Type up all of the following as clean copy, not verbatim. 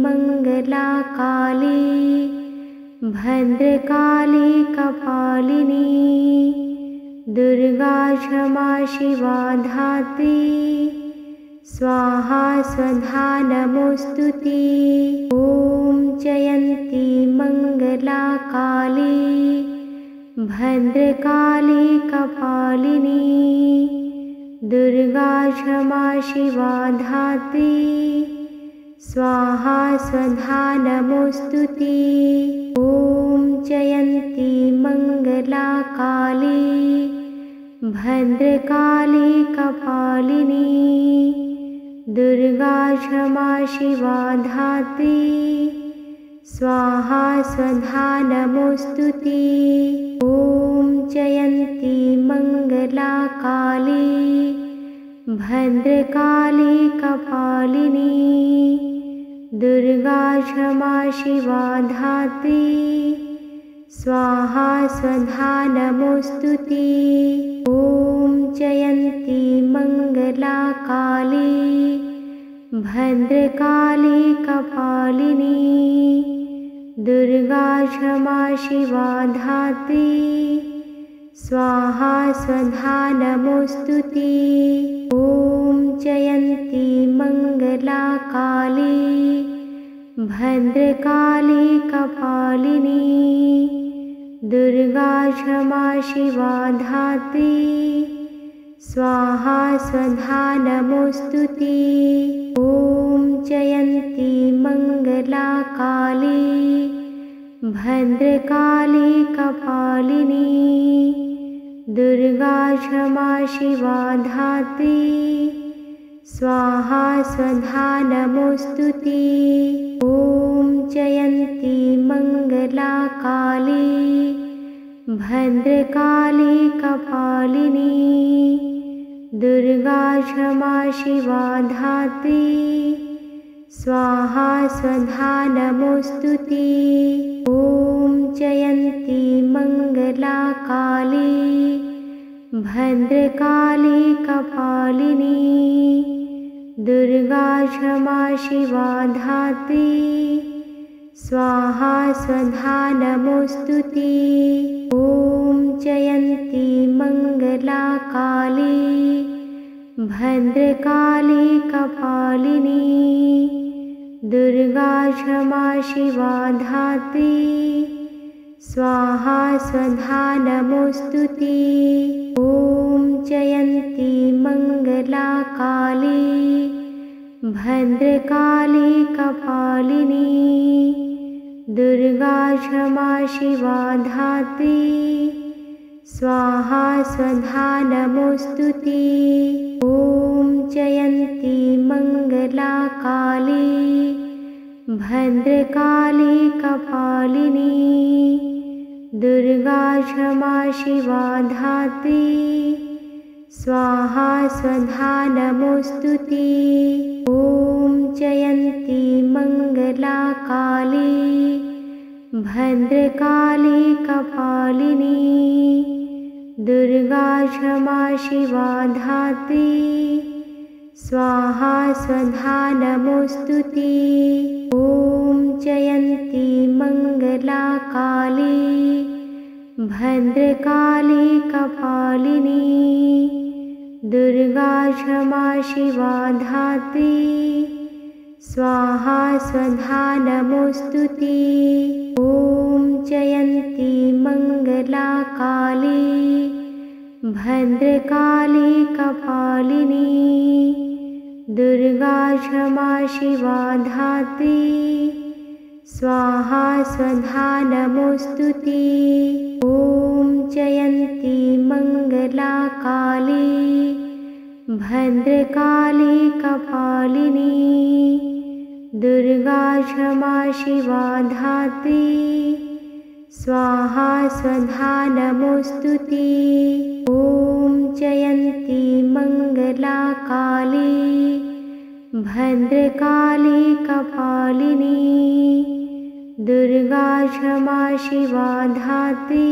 मंगला काली भद्रकाली कपालिनी दुर्गा क्षमा शिवा धात्री स्वाहा स्वधा नमोस्तुते। ॐ जयन्ती मंगला काली भद्रकाली कपालिनी दुर्गा क्षमा शिवा धात्री स्वाहा स्वधा नमोस्तुते। ॐ जयन्ती मंगला काली भद्रकाली कपालिनी दुर्गा क्षमा शिवा धात्री स्वाहा स्वधा नमोस्तुते। ॐ जयन्ती मंगला काली भद्रकाली कपालिनी दुर्गा क्षमा शिवा धात्री स्वाहा स्वधा नमोस्तुते। ॐ जयन्ती मंगला काली भद्रकाली कपालिनी दुर्गा क्षमा शिवा धात्री स्वाहा स्वधा नमोस्तुते। ॐ जयन्ती मंगला काली भद्रकाली कपालिनी दुर्गा क्षमा शिवा धात्री स्वाहा स्वधा नमोस्तुते। ॐ जयन्ती मंगला काली भद्रकाली कपालिनी दुर्गा क्षमा शिवा धात्री स्वाहा स्वधा नमोस्तुते। ॐ जयन्ती मंगला काली भद्रकाली कपालिनी दुर्गा क्षमा शिवा धात्री स्वाहा स्वधा नमोस्तुते। ॐ जयन्ती मंगला काली भद्रकाली कपालिनी दुर्गा क्षमा शिवा धात्री स्वाहा स्वधा नमोस्तुते। ॐ जयन्ती मंगला काली भद्रकाली कपालिनी दुर्गा क्षमा शिवा धात्री स्वाहा स्वधा नमोस्तुते। ॐ जयन्ती मंगला काली भद्रकाली कपालिनी दुर्गा क्षमा शिवा धात्री स्वाहा स्वधा नमोस्तुते। ॐ जयन्ती मंगला काली भद्रकाली कपालिनी दुर्गा क्षमा शिवा धात्री स्वाहा स्वधा नमोस्तुते। ॐ जयन्ती मंगला काली भद्रकाली कपालिनी दुर्गा क्षमा शिवा धात्री स्वाहा स्वधा नमोस्तुते। ॐ जयन्ती मंगला काली भद्रकाली कपालिनी दुर्गा क्षमा शिवा धात्री स्वाहा स्वधा नमोस्तुते। ॐ जयन्ती मंगला काली भद्रकाली कपालिनी दुर्गा क्षमा शिवा धात्री स्वाहा स्वधा नमोस्तुते। ॐ जयन्ती मंगला काली भद्रकाली कपालिनी दुर्गा क्षमा शिवा धात्री स्वाहा स्वधा नमोस्तुते। ॐ जयन्ती मंगला काली भद्रकाली कपालिनी दुर्गा क्षमा शिवा धात्री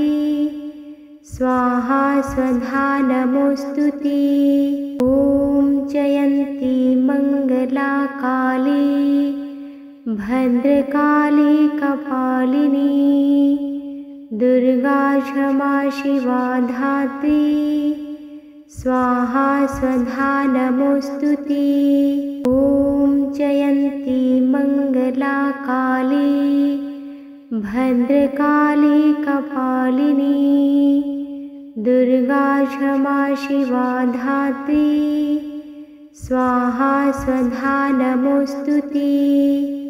स्वाहा स्वधा नमोस्तुते। ॐ जयन्ती मंगला काली भद्रकाली कपालिनी दुर्गा क्षमा शिवा धात्री स्वाहा स्वधा नमोस्तुते। ॐ जयन्ती मंगला काली भद्रकाली कपालिनी दुर्गा क्षमा शिवा धात्री स्वाहा स्वधा नमोस्तुते।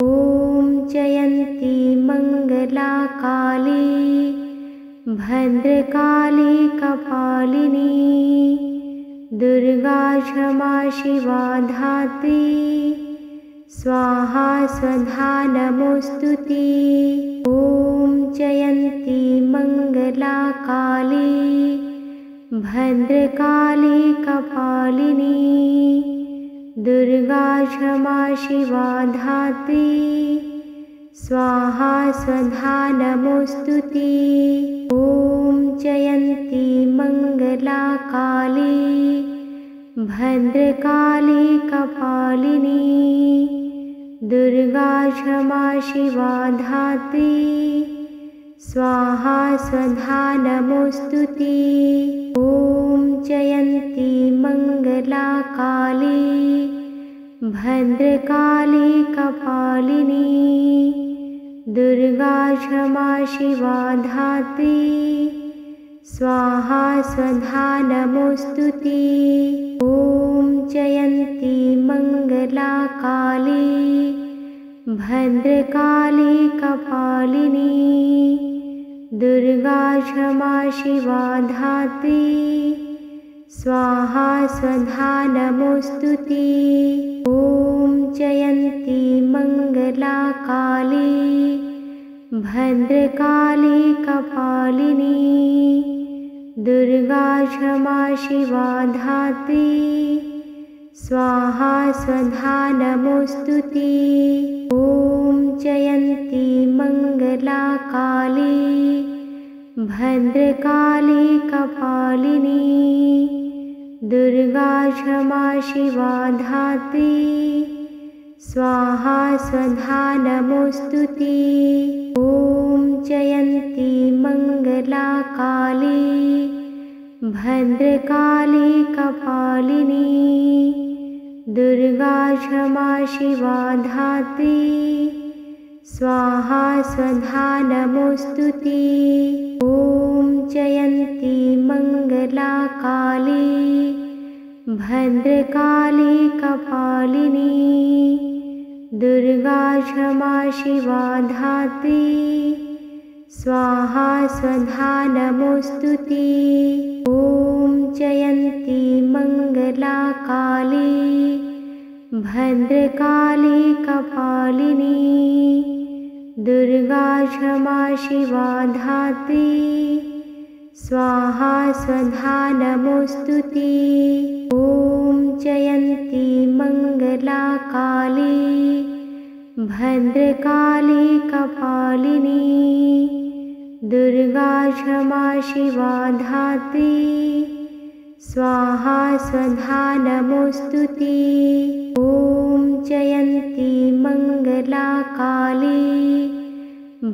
ॐ जयन्ती मंगला काली भद्रकाली कपालिनी दुर्गा क्षमा शिवा धात्री स्वाहा स्वधा नमोस्तुते। ॐ जयन्ती मंगला काली भद्रकाली कपालिनी दुर्गा क्षमा शिवा धात्री स्वाहा स्वधा नमोस्तुते। ॐ जयन्ती मंगला काली भद्रकाली कपालिनी दुर्गा क्षमा शिवा धात्री स्वाहा स्वधा नमोस्तुते। ॐ जयन्ती मंगला काली भद्रकाली कपालिनी दुर्गा क्षमा शिवा धात्री स्वाहा स्वधा नमोस्तुते। ॐ जयन्ती मंगला काली भद्रकाली कपालिनी दुर्गा क्षमा शिवा धात्री स्वाहा स्वधा नमोस्तुते। ॐ जयन्ती मंगला काली भद्रकाली कपालिनी दुर्गा क्षमा शिवा धात्री स्वाहा स्वधा नमोस्तुते। ॐ जयन्ती मंगला काली भद्रकाली कपालिनी दुर्गा क्षमा शिवा धात्री स्वाहा स्वधा नमोस्तुते। ॐ जयन्ती मंगला काली भद्रकाली कपालिनी दुर्गा क्षमा शिवा धात्री स्वाहा स्वधा नमोस्तुते। ॐ जयन्ती मंगला काली भद्रकाली कपालिनी दुर्गा क्षमा शिवा धात्री स्वाहा स्वधा नमोस्तुते। ॐ जयन्ती मंगला काली भद्रकाली कपालिनी दुर्गा क्षमा शिवा धात्री स्वाहा स्वधा नमोस्तुते। ॐ जयन्ती मंगला काली भद्रकाली कपालिनी दुर्गा क्षमा शिवा धात्री स्वाहा स्वधा नमोस्तुते। ॐ जयन्ती मंगला काली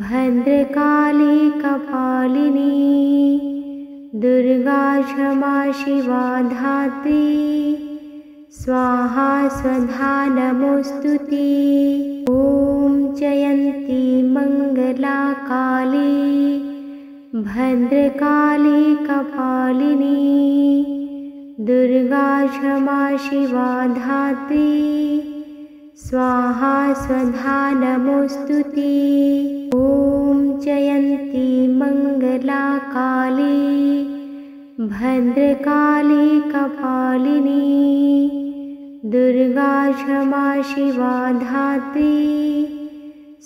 भद्रकाली कपालिनी दुर्गा क्षमा शिवा धात्री स्वाहा स्वधा नमोस्तुते। ॐ जयन्ती मंगला काली भद्रकाली कपालिनी दुर्गा क्षमा शिवा धात्री स्वाहा स्वधा नमोस्तुते। ॐ जयन्ती मंगला काली भद्रकाली कपालिनी दुर्गा क्षमा शिवा धात्री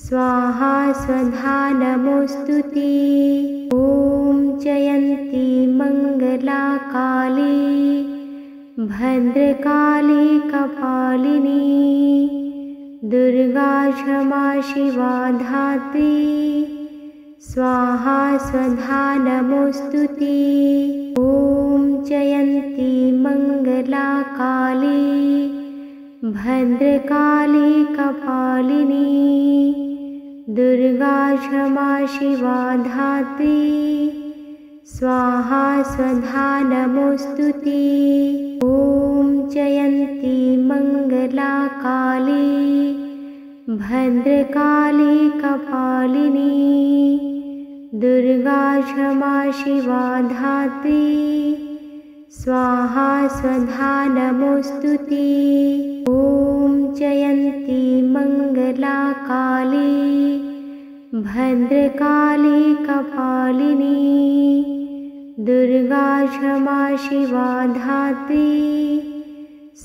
स्वाहा स्वधा नमोस्तुते। ॐ जयन्ती मंगला काली भद्रकाली कपालिनी दुर्गा क्षमा शिवा धात्री स्वाहा स्वधा नमोस्तुते। ॐ जयन्ती मंगला काली भद्रकाली कपालिनी दुर्गा क्षमा शिवा धात्री स्वाहा स्वधा नमोस्तुते। ॐ जयन्ती मङ्गला काली भद्रकाली कपालिनी दुर्गा क्षमा शिवा धात्री स्वाहा स्वधा नमोस्तुते। ॐ जयन्ती मङ्गला काली भद्रकाली कपालिनी दुर्गा क्षमा शिवा धात्री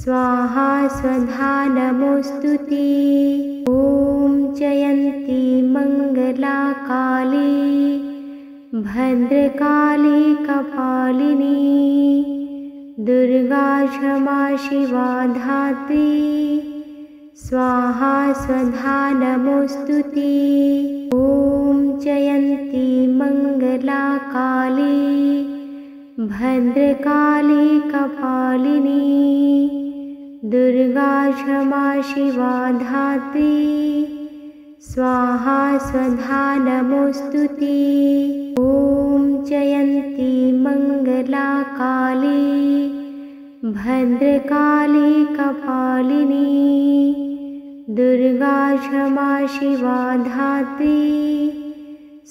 स्वाहा स्वधा नमोस्तुते। ॐ जयन्ती मङ्गला काली भद्रकाली कपालिनी दुर्गा क्षमा शिवा धात्री स्वाहा स्वधा नमोस्तुते। ॐ जयन्ती मङ्गला काली भद्रकाली कपालिनी दुर्गा क्षमा शिवा धात्री स्वाहा स्वधा नमोस्तुते। ॐ जयन्ती मङ्गला काली भद्रकाली कपालिनी दुर्गा क्षमा शिवा धात्री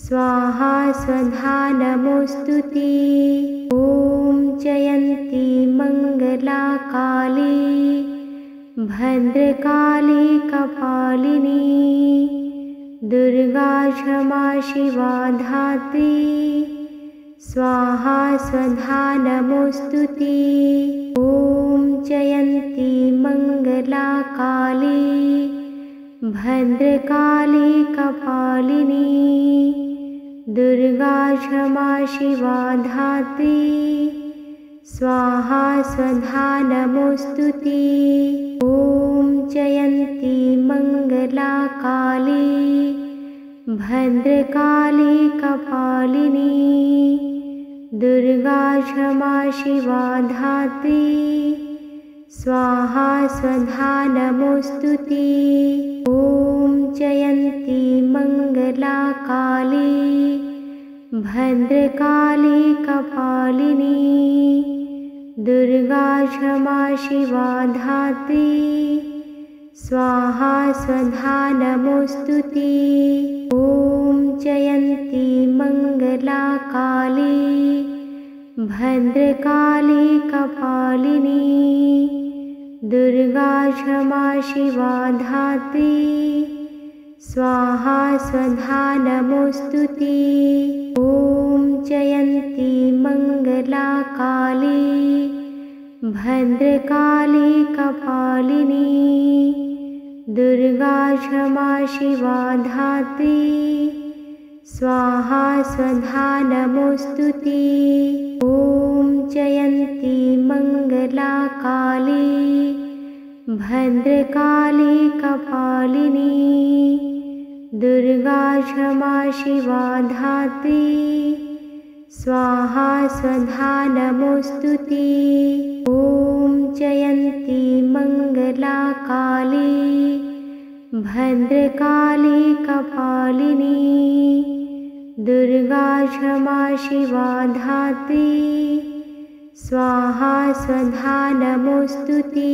स्वाहा स्वधा नमोस्तुते। ॐ जयन्ती मङ्गला काली भद्रकाली कपालिनी दुर्गा क्षमा शिवा धात्री स्वाहा स्वधा नमोस्तुते। ॐ जयन्ती मङ्गला काली भद्रकाली कपालिनी दुर्गा क्षमा शिवा धात्री स्वाहा स्वधा नमोस्तुते। ॐ जयन्ती मङ्गला काली भद्रकाली कपालिनी दुर्गा क्षमा शिवा धात्री स्वाहा स्वधा नमोस्तुते। ॐ जयन्ती मङ्गला काली भद्रकाली कपालिनी दुर्गा क्षमा शिवा धात्री स्वाहा स्वधा नमोस्तुते। ॐ जयन्ती मङ्गला काली भद्रकाली कपालिनी दुर्गा क्षमा शिवा धात्री स्वाहा स्वधा नमोस्तुते। ॐ जयन्ती मङ्गला काली भद्रकाली कपालिनी दुर्गा क्षमा शिवा धात्री स्वाहा स्वधा नमोस्तुते। ॐ जयन्ती मङ्गला काली भद्रकाली कपालिनी दुर्गा क्षमा शिवा धात्री स्वाहा स्वधा नमोस्तुते। ॐ जयन्ती मङ्गला काली भद्रकाली कपालिनी दुर्गा क्षमा शिवा धात्री स्वाहा स्वधा नमोस्तुते।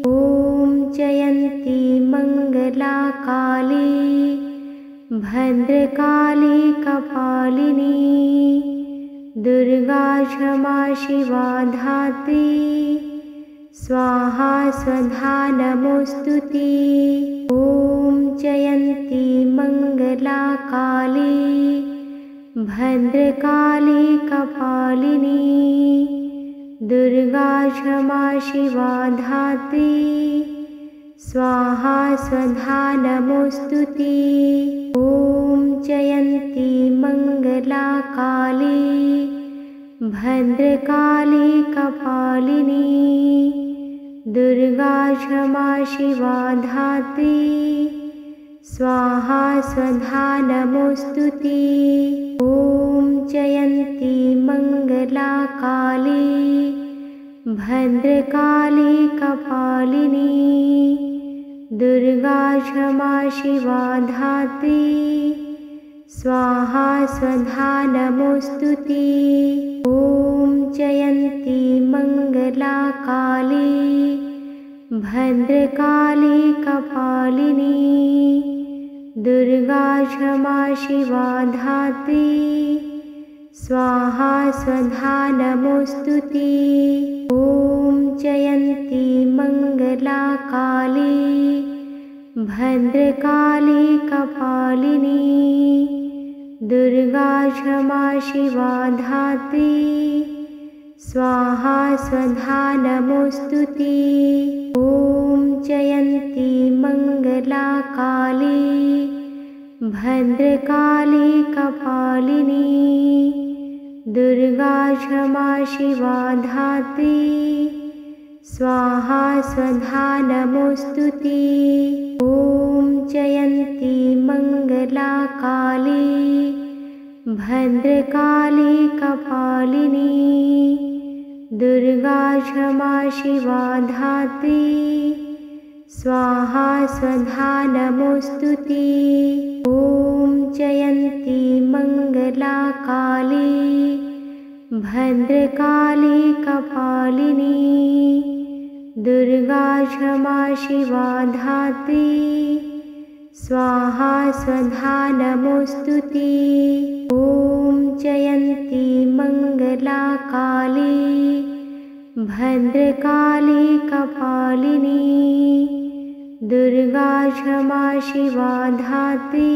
ॐ जयन्ती मङ्गला काली भद्रकाली कपालिनी दुर्गा क्षमा शिवा धात्री स्वाहा स्वधा नमोस्तुते। ॐ जयन्ती मङ्गला काली भद्रकाली कपालिनी दुर्गा क्षमा शिवा धात्री स्वाहा स्वधा नमोस्तुते। ॐ जयन्ती मङ्गला काली भद्रकाली कपालिनी दुर्गा क्षमा शिवा धात्री स्वाहा स्वधा नमोस्तुते। ॐ जयन्ती मङ्गला काली भद्रकाली कपालिनी दुर्गा क्षमा शिवा धात्री स्वाहा स्वधा नमोस्तुते। ॐ जयन्ती मङ्गला काली भद्रकाली कपालिनी दुर्गा क्षमा शिवा धात्री स्वाहा स्वधा नमोस्तुते। ॐ जयन्ती मङ्गला काली भद्रकाली कपालिनी दुर्गा क्षमा शिवा धात्री स्वाहा स्वधा नमोस्तुते। ॐ जयन्ती मङ्गला काली भद्रकाली कपालिनी दुर्गा क्षमा शिवा धात्री स्वाहा स्वधा नमोस्तुते। ॐ जयन्ती मङ्गला काली भद्रकाली कपालिनी दुर्गा क्षमा शिवा धात्री स्वाहा स्वधा नमोस्तुते। ॐ जयन्ती मङ्गला काली भद्रकाली कपालिनी दुर्गा क्षमा शिवा धात्री स्वाहा स्वधा नमोस्तुते। ॐ जयन्ती मङ्गला काली भद्रकाली कपालिनी दुर्गा क्षमा शिवा धात्री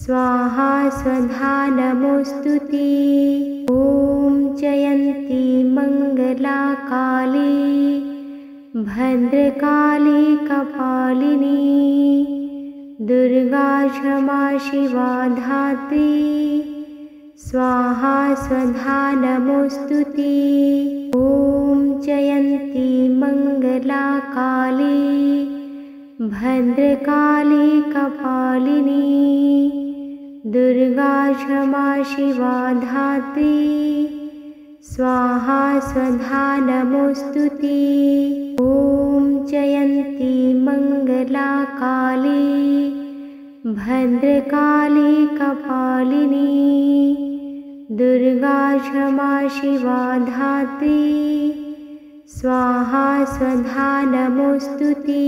स्वाहा स्वधा नमोस्तुते। ॐ जयन्ती मङ्गला काली भद्रकाली कपालिनी दुर्गा क्षमा शिवा धात्री स्वाहा स्वधा नमोस्तुते। ॐ जयन्ती मङ्गला काली भद्रकाली कपालिनी दुर्गा क्षमा शिवा धात्री स्वाहा स्वधा नमोस्तुते। ॐ जयन्ती मङ्गला काली भद्रकाली कपालिनी दुर्गा क्षमा शिवा धात्री स्वाहा स्वधा नमोस्तुते।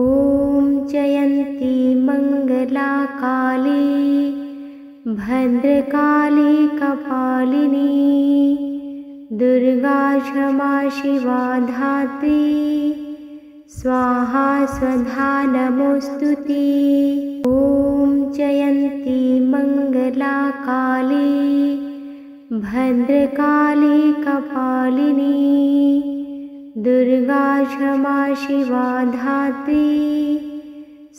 ॐ जयन्ती मङ्गला काली भद्रकाली कपालिनी दुर्गा क्षमा शिवा धात्री स्वाहा स्वधा नमोस्तुते। ॐ जयन्ती मङ्गला काली भद्रकाली कपालिनी दुर्गा क्षमा शिवा धात्री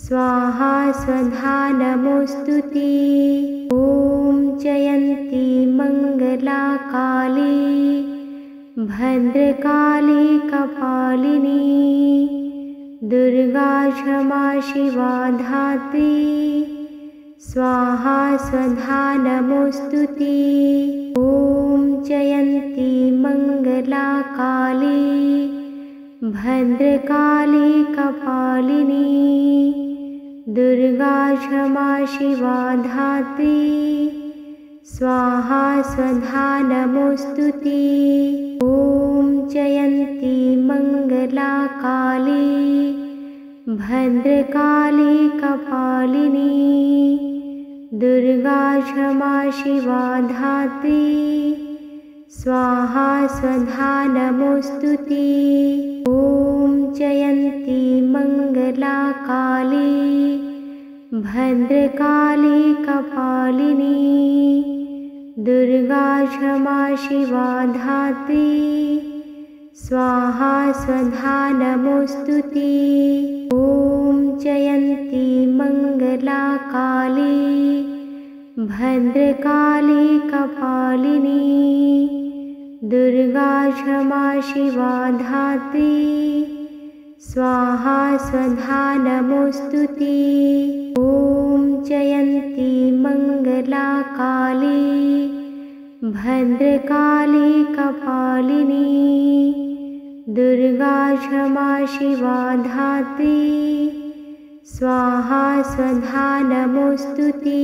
स्वाहा स्वधा नमोस्तुते। ॐ जयन्ती मङ्गला काली भद्रकाली कपालिनी दुर्गा क्षमा शिवा धात्री स्वाहा स्वधा नमोस्तुते। ॐ जयन्ती मङ्गला काली भद्रकाली कपालिनी दुर्गा क्षमा शिवा धात्री स्वाहा स्वधा नमोस्तुते। ॐ जयन्ती मङ्गला काली भद्रकाली कपालिनी दुर्गा क्षमा शिवा धात्री स्वाहा स्वधा नमोस्तुते। ॐ जयन्ती मङ्गला काली भद्रकाली कपालिनी दुर्गा क्षमा शिवा धात्री स्वाहा स्वधा नमोस्तुते। ॐ जयन्ती मङ्गला काली भद्रकाली कपालिनी दुर्गा क्षमा शिवा धात्री स्वाहा स्वधा नमोस्तुते। ॐ जयन्ती मङ्गला काली भद्रकाली कपालिनी दुर्गा क्षमा शिवा धात्री स्वाहा स्वधा नमोस्तुते।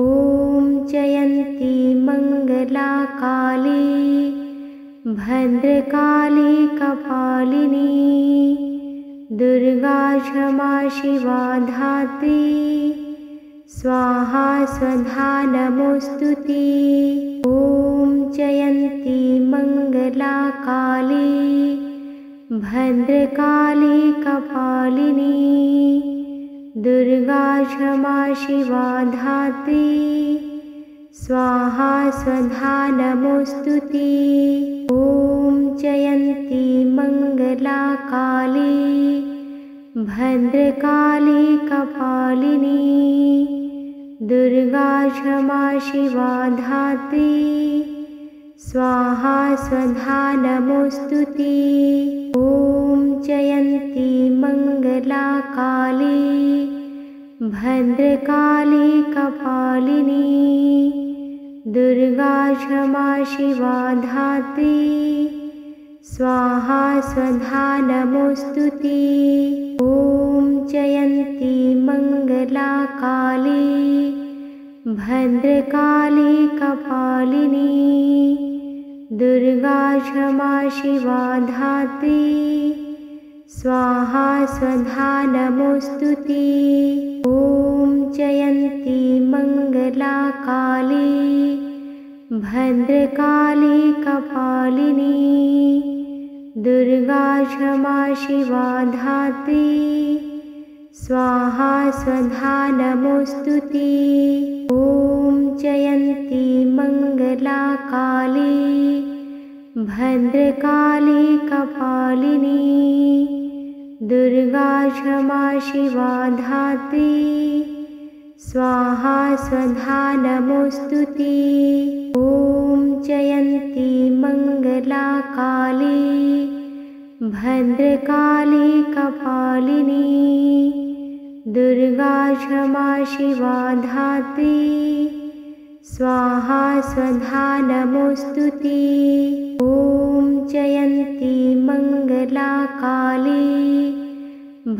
ॐ जयन्ती मङ्गला काली भद्रकाली कपालिनी दुर्गा क्षमा शिवा धात्री स्वाहा स्वधा नमोस्तुते। ॐ जयन्ती मङ्गला काली भद्रकाली कपालिनी दुर्गा क्षमा शिवा धात्री स्वाहा स्वधा नमोस्तुते। ॐ जयन्ती मङ्गला काली भद्रकाली कपालिनी दुर्गा क्षमा शिवा धात्री स्वाहा स्वधा नमोस्तुते। ॐ जयन्ती मङ्गला काली भद्रकाली कपालिनी दुर्गा क्षमा शिवा धात्री स्वाहा स्वधा नमोस्तुते। ॐ जयन्ती मङ्गला काली भद्रकाली कपालिनी दुर्गा क्षमा शिवा धात्री स्वाहा स्वधा नमोस्तुते। ॐ जयन्ती मङ्गला काली भद्रकाली कपालिनी दुर्गा क्षमा शिवा धात्री स्वाहा स्वधा नमोस्तुते। ॐ जयन्ती मङ्गला काली भद्रकाली कपालिनी दुर्गा क्षमा शिवा धात्री स्वाहा स्वधा नमोस्तुते। ॐ जयन्ती मङ्गला काली भद्रकाली कपालिनी दुर्गा क्षमा शिवा धात्री स्वाहा स्वधा नमोस्तुते। ॐ जयन्ती मङ्गला काली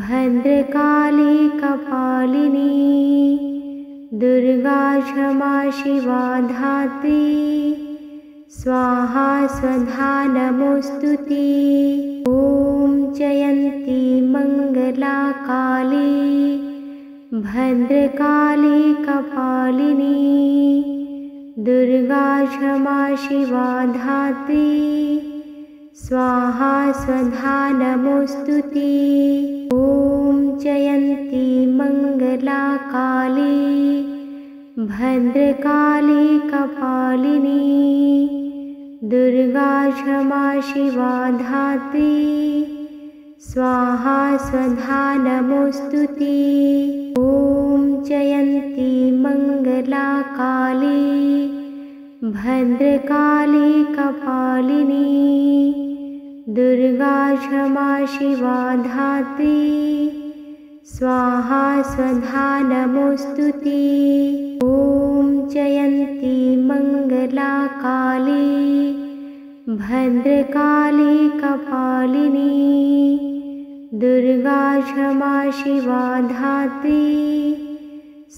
भद्रकाली कपालिनी दुर्गा क्षमा शिवा धात्री स्वाहा स्वधा नमोस्तुते। ॐ जयन्ती मङ्गला काली भद्रकाली कपालिनी दुर्गा क्षमा शिवा धात्री स्वाहा स्वधा नमोस्तुते। ॐ जयन्ती मङ्गला काली भद्रकाली कपालिनी दुर्गा क्षमा शिवा धात्री स्वाहा स्वधा नमोस्तुते। ॐ जयन्ती मङ्गला काली भद्रकाली कपालिनी दुर्गा क्षमा शिवा धात्री स्वाहा स्वधा नमोस्तुते। ॐ जयन्ती मङ्गला काली भद्रकाली कपालिनी दुर्गा क्षमा शिवा धात्री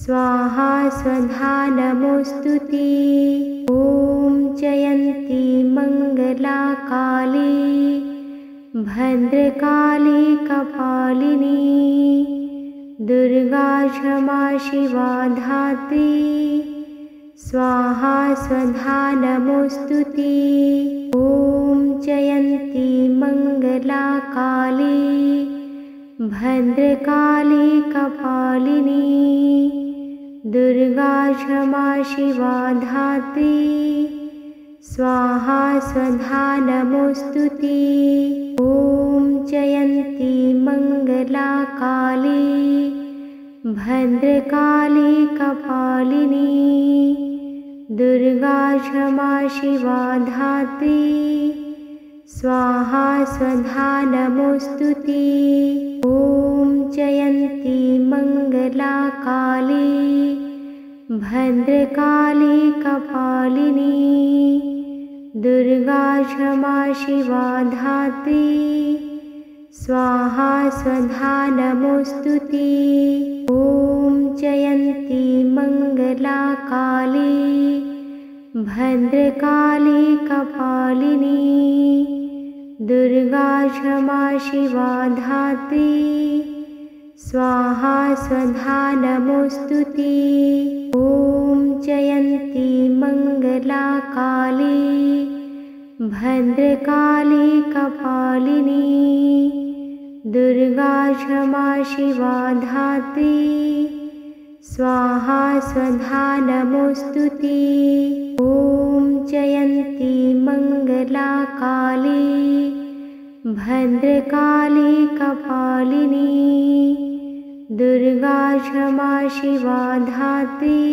स्वाहा स्वधा नमोस्तुते। ॐ जयन्ती मङ्गला काली भद्रकाली कपालिनी दुर्गा क्षमा शिवा धात्री स्वाहा स्वधा नमोस्तुते। ॐ जयन्ती मङ्गला काली भद्रकाली कपालिनी दुर्गा क्षमा शिवा धात्री स्वाहा स्वधा नमोस्तुते। ॐ जयन्ती मङ्गला काली भद्रकाली कपालिनी दुर्गा क्षमा शिवा धात्री स्वाहा स्वधा नमोस्तुते। ॐ जयन्ती मङ्गला काली भद्रकाली कपालिनी दुर्गा क्षमा शिवा धात्री स्वाहा स्वधा नमोस्तुते। ॐ जयन्ती मङ्गला काली भद्रकाली कपालिनी दुर्गा क्षमा शिवा धात्री स्वाहा स्वधा नमोस्तुते। ॐ जयन्ती मङ्गला काली भद्रकाली कपालिनी दुर्गा क्षमा शिवा धात्री स्वाहा स्वधा नमोस्तुते। ॐ जयन्ती मङ्गला काली भद्रकाली कपालिनी दुर्गा क्षमा शिवा धात्री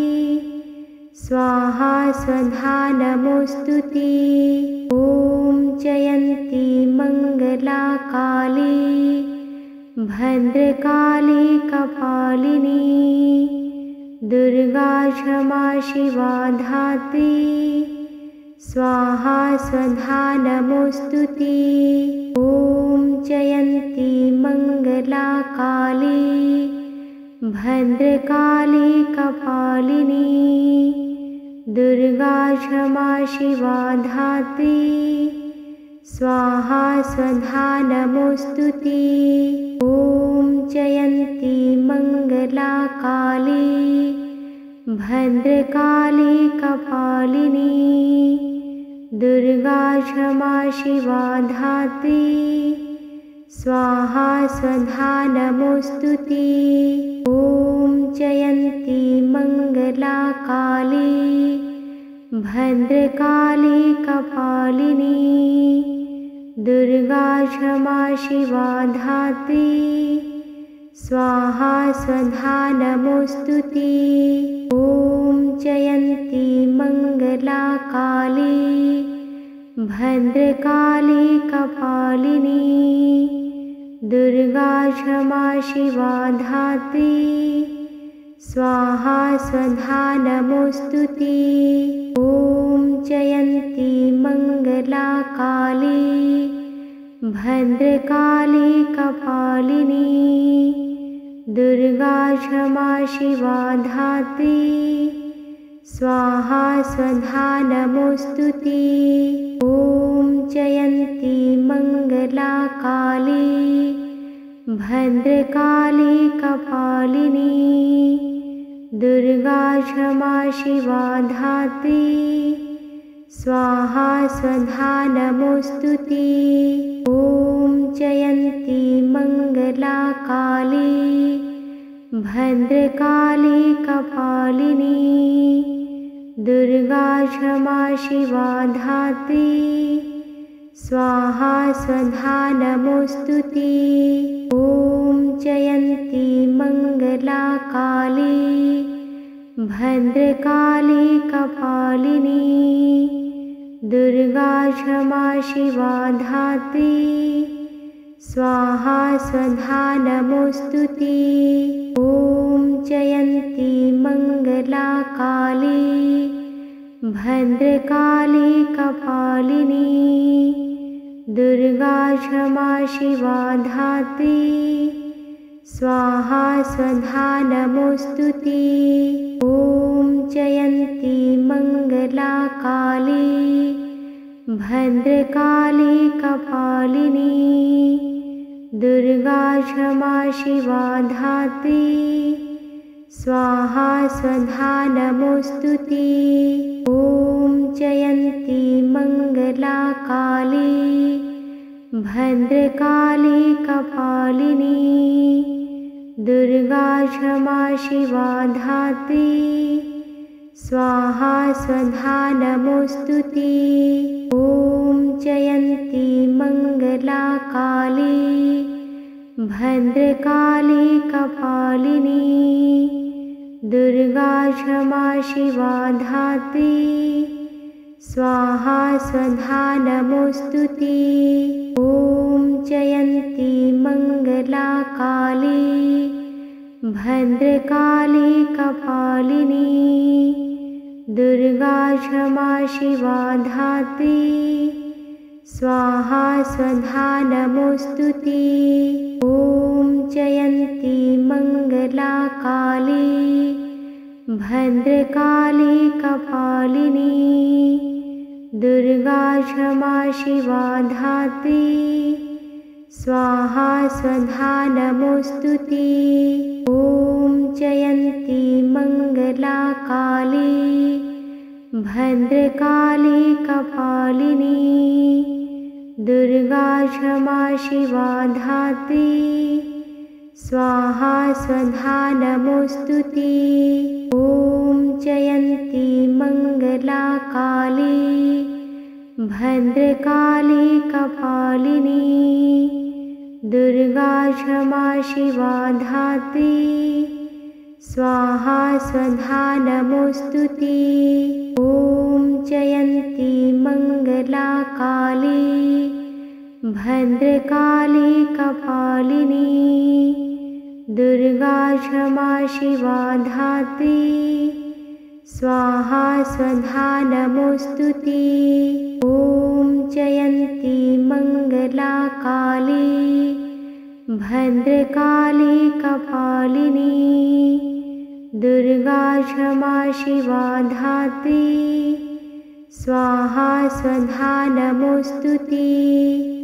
स्वाहा स्वधा नमोस्तुते। ॐ जयन्ती मङ्गला काली भद्रकाली कपालिनी दुर्गा क्षमा शिवा धात्री स्वाहा स्वधा नमोस्तुते। ॐ जयन्ती मङ्गला काली भद्रकाली कपालिनी दुर्गा क्षमा शिवा धात्री स्वाहा स्वधा नमोस्तुते। ॐ जयन्ती मङ्गला काली भद्रकाली कपालिनी दुर्गा क्षमा शिवा धात्री स्वाहा स्वधा नमोस्तुते। ॐ जयन्ती मङ्गला काली भद्रकाली कपालिनी दुर्गा क्षमा शिवा धात्री स्वाहा स्वधा नमोस्तुते। ॐ जयन्ती मङ्गला काली भद्रकाली कपालिनी दुर्गा क्षमा शिवा धात्री स्वाहा स्वधा नमोस्तुते। ॐ जयन्ती मङ्गला काली भद्रकाली कपालिनी दुर्गा क्षमा शिवा धात्री स्वाहा स्वधा नमोस्तुते। ॐ जयन्ती मङ्गला काली भद्रकाली कपालिनी दुर्गा क्षमा शिवा धात्री स्वाहा स्वधा नमोस्तुते। ॐ जयन्ती मङ्गला काली भद्रकाली कपालिनी दुर्गा क्षमा शिवा धात्री स्वाहा स्वधा नमोस्तुते। ॐ जयन्ती मङ्गला काली भद्रकाली कपालिनी दुर्गा क्षमा शिवा धात्री स्वाहा स्वधा नमोस्तुते। ॐ जयन्ती मङ्गला काली भद्रकाली कपालिनी दुर्गा क्षमा शिवा धात्री स्वाहा स्वधा नमोस्तुते। ॐ जयन्ती मङ्गला काली भद्रकाली कपालिनी दुर्गा क्षमा शिवा धात्री स्वाहा स्वधा नमोस्तुते। ॐ जयन्ती मङ्गला काली भद्रकाली कपालिनी दुर्गा क्षमा शिवा धात्री स्वाहा स्वधा नमोस्तुते। ॐ जयन्ती मङ्गला काली भद्रकाली कपालिनी दुर्गा क्षमा शिवा धात्री स्वाहा स्वधा नमोस्तुते। ॐ जयन्ती मङ्गला काली भद्रकाली कपालिनी दुर्गा क्षमा शिवा धात्री स्वाहा स्वधा नमोऽस्तुते। ॐ जयन्ती मङ्गला काली भद्रकाली कपालिनी दुर्गा क्षमा शिवा धात्री स्वाहा स्वधा नमोऽस्तुते। ॐ जयन्ती मङ्गला काली भद्रकाली कपालिनी दुर्गा क्षमा शिवा धात्री स्वाहा स्वधा नमोऽस्तुते। ॐ जयन्ती मङ्गला काली भद्रकाली कपालिनी दुर्गा क्षमा शिवा धात्री स्वाहा स्वधा नमोऽस्तुते। ॐ जयन्ती मङ्गला काली भद्रकाली कपालिनी दुर्गा क्षमा शिवा धात्री स्वाहा स्वधा नमोऽस्तुते। ॐ जयन्ती मङ्गला काली भद्रकाली कपालिनी दुर्गा क्षमा शिवा धात्री स्वाहा स्वधा नमोऽस्तुते।